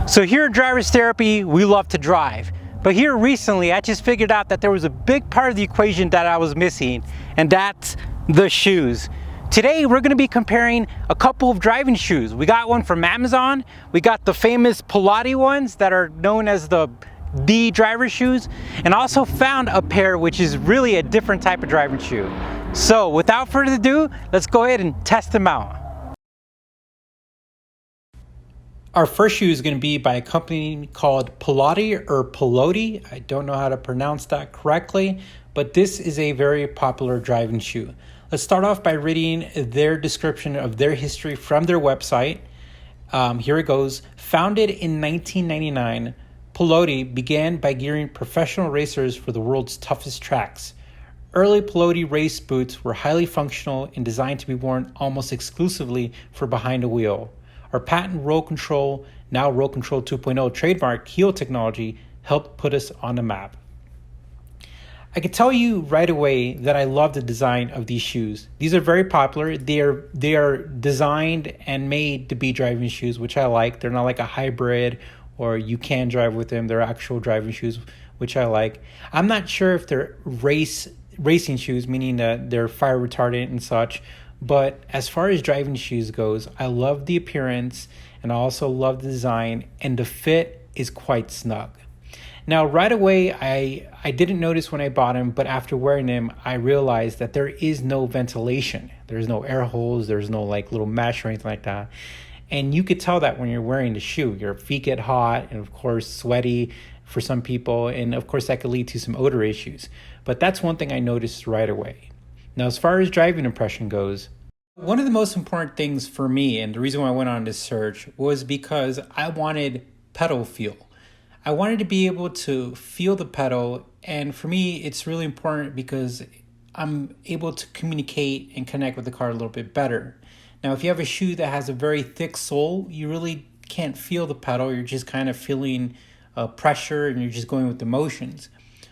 So here at Driver's Therapy, we love to drive. But here recently, I just figured out that there was a big part of the equation that I was missing, and that's the shoes. Today, we're gonna be comparing a couple of driving shoes. We got one from Amazon. We got the famous Pilate ones that are known as the driver shoes, and also found a pair which is really a different type of driving shoe. So without further ado, let's go ahead and test them out. Our first shoe is going to be by a company called Pilate or Pilote. I don't know how to pronounce that correctly, but this is a very popular driving shoe. Let's start off by reading their description of their history from their website. Here it goes. Founded in 1999, Pilote began by gearing professional racers for the world's toughest tracks. Early Pilote race boots were highly functional and designed to be worn almost exclusively for behind a wheel. Our patent Roll Control, now Roll Control 2.0 trademark heel technology helped put us on the map. I can tell you right away that I love the design of these shoes. These are very popular. They are designed and made to be driving shoes, which I like. They're not like a hybrid or you can drive with them. They're actual driving shoes, which I like. I'm not sure if they're racing shoes, meaning that they're fire retardant and such. But as far as driving shoes goes, I love the appearance and I also love the design, and the fit is quite snug. Now, right away, I didn't notice when I bought them, but after wearing them, I realized that there is no ventilation. There's no air holes. There's no like little mesh or anything like that. And you could tell that when you're wearing the shoe. Your feet get hot and, of course, sweaty for some people. And, of course, that could lead to some odor issues. But that's one thing I noticed right away. Now, as far as driving impression goes, one of the most important things for me, and the reason why I went on this search, was because I wanted pedal feel. I wanted to be able to feel the pedal, and for me, it's really important because I'm able to communicate and connect with the car a little bit better. Now, if you have a shoe that has a very thick sole, you really can't feel the pedal. You're just kind of feeling pressure, and you're just going with the motions.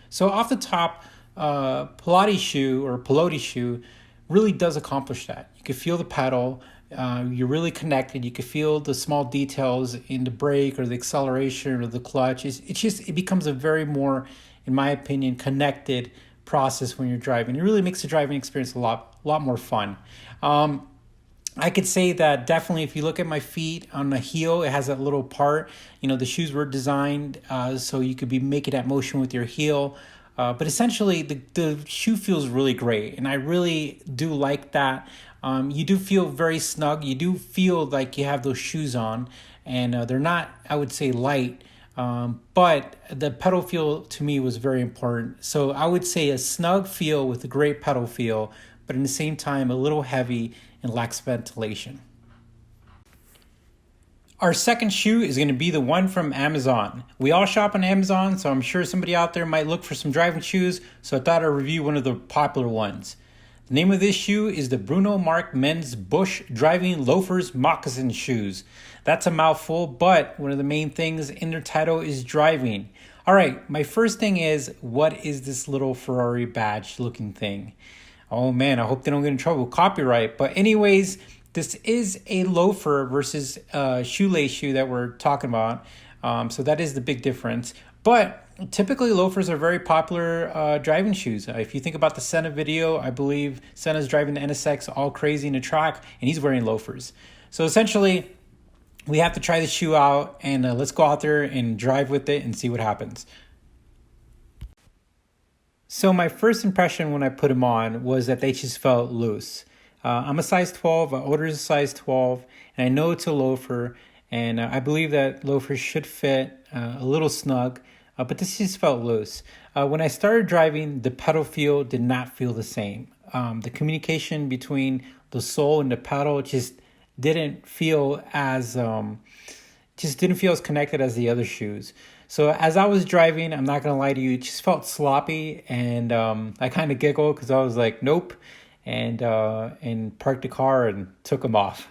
So off the top, Pilates shoe or Pilote shoe really does accomplish that. You can feel the pedal, you're really connected, you can feel the small details in the brake or the acceleration or the clutch. It becomes a very more, in my opinion, connected process when you're driving. It really makes the driving experience a lot more fun. I could say that definitely if you look at my feet on the heel, it has that little part. You know, the shoes were designed so you could be making that motion with your heel. But essentially, the shoe feels really great, and I really do like that. You do feel very snug. You do feel like you have those shoes on, and they're not, I would say, light. But the pedal feel to me was very important. So I would say a snug feel with a great pedal feel, but at the same time, a little heavy and lacks ventilation. Our second shoe is going to be the one from Amazon. We all shop on Amazon, so I'm sure somebody out there might look for some driving shoes, so I thought I'd review one of the popular ones. The name of this shoe is the Bruno Marc Men's Bush Driving Loafers Moccasin Shoes. That's a mouthful, but one of the main things in their title is driving. All right, my first thing is, what is this little Ferrari badge looking thing? Oh man, I hope they don't get in trouble with copyright. But anyways, this is a loafer versus a shoelace shoe that we're talking about. So that is the big difference. But typically loafers are very popular driving shoes. If you think about the Senna video, I believe Senna's driving the NSX all crazy in the track, and he's wearing loafers. So essentially, we have to try the shoe out, and let's go out there and drive with it and see what happens. So my first impression when I put them on was that they just felt loose. I'm a size 12, my order is a size 12, and I know it's a loafer, and I believe that loafers should fit a little snug, but this just felt loose. When I started driving, the pedal feel did not feel the same. The communication between the sole and the pedal just didn't feel as connected as the other shoes. So as I was driving, I'm not gonna lie to you, it just felt sloppy, and I kind of giggled because I was like, nope. And parked the car and took them off.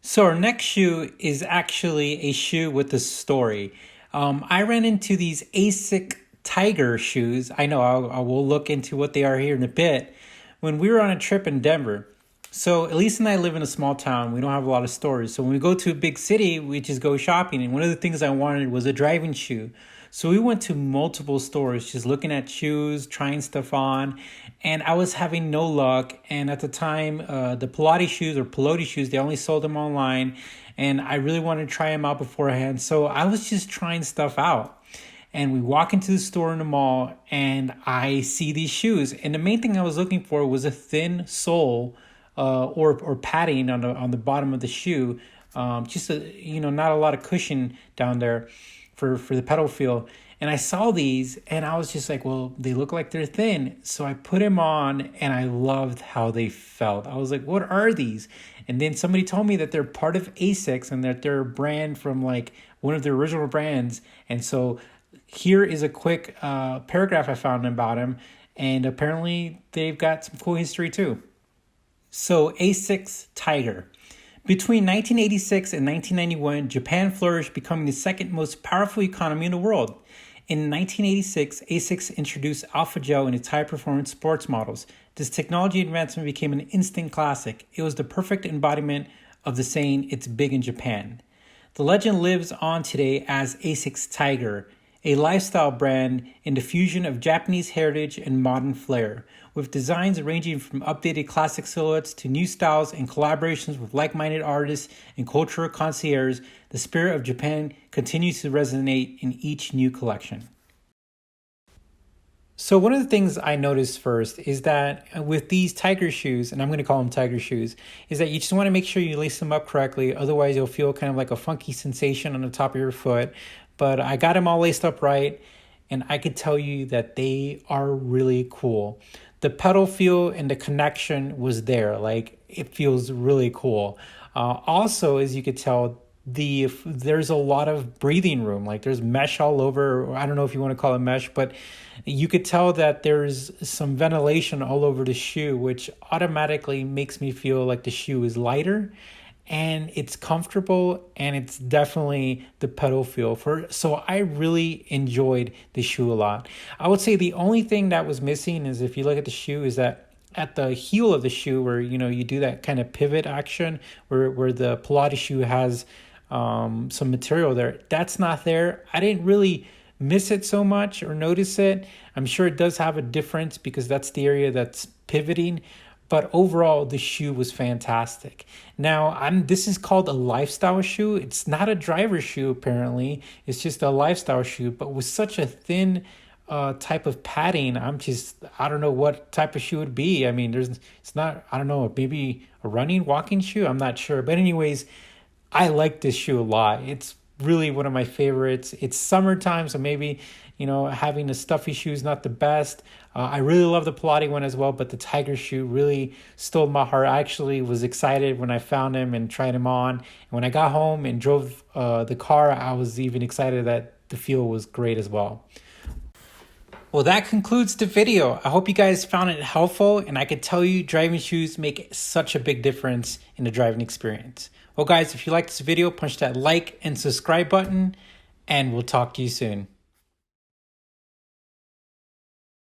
So our next shoe is actually a shoe with a story. I ran into these Asics Tiger shoes. I know I will look into what they are here in a bit. When we were on a trip in Denver, So Elise and I live in a small town. We don't have a lot of stores. So when we go to a big city, we just go shopping. And one of the things I wanted was a driving shoe. So we went to multiple stores, just looking at shoes, trying stuff on, and I was having no luck. And at the time, the Pilate shoes, they only sold them online, and I really wanted to try them out beforehand. So I was just trying stuff out. And we walk into the store in the mall, and I see these shoes. And the main thing I was looking for was a thin sole, or padding on the bottom of the shoe, just not a lot of cushion down there for the pedal feel. And I saw these and I was just like, well, they look like they're thin. So I put them on and I loved how they felt. I was like, what are these? And then somebody told me that they're part of Asics and that they're a brand from like one of the original brands. And so here is a quick paragraph I found about them. And apparently they've got some cool history too. So Asics Tiger. Between 1986 and 1991, Japan flourished, becoming the second most powerful economy in the world. In 1986, ASICS introduced Alpha Gel in its high-performance sports models. This technology advancement became an instant classic. It was the perfect embodiment of the saying, "It's big in Japan." The legend lives on today as ASICS Tiger, a lifestyle brand in the fusion of Japanese heritage and modern flair, with designs ranging from updated classic silhouettes to new styles and collaborations with like-minded artists and cultural connoisseurs. The spirit of Japan continues to resonate in each new collection. So one of the things I noticed first is that with these tiger shoes, and I'm going to call them tiger shoes, is that you just want to make sure you lace them up correctly. Otherwise, you'll feel kind of like a funky sensation on the top of your foot. But I got them all laced up right, and I could tell you that they are really cool. The pedal feel and the connection was there. Like, it feels really cool. Also, as you could tell, there's a lot of breathing room. Like, there's mesh all over. Or I don't know if you want to call it mesh, but you could tell that there's some ventilation all over the shoe, which automatically makes me feel like the shoe is lighter and it's comfortable, and it's definitely the pedal feel so I really enjoyed the shoe a lot. I would say the only thing that was missing is, if you look at the shoe, is that at the heel of the shoe, where you do that kind of pivot action where the Pilate shoe has some material there, that's not there. I didn't really miss it so much or notice it. I'm sure it does have a difference because that's the area that's pivoting. But overall, the shoe was fantastic. Now, this is called a lifestyle shoe. It's not a driver shoe, apparently. It's just a lifestyle shoe. But with such a thin type of padding, I don't know what type of shoe it would be. I mean, it's not, I don't know, maybe a walking shoe? I'm not sure. But anyways, I like this shoe a lot. It's really one of my favorites. It's summertime, so maybe having a stuffy shoe is not the best. I really love the Pilate one as well, but the tiger shoe really stole my heart. I actually was excited when I found him and tried him on. And when I got home and drove the car, I was even excited that the feel was great as well. Well, that concludes the video. I hope you guys found it helpful, and I could tell you driving shoes make such a big difference in the driving experience. Well, guys, if you like this video, punch that like and subscribe button, and we'll talk to you soon.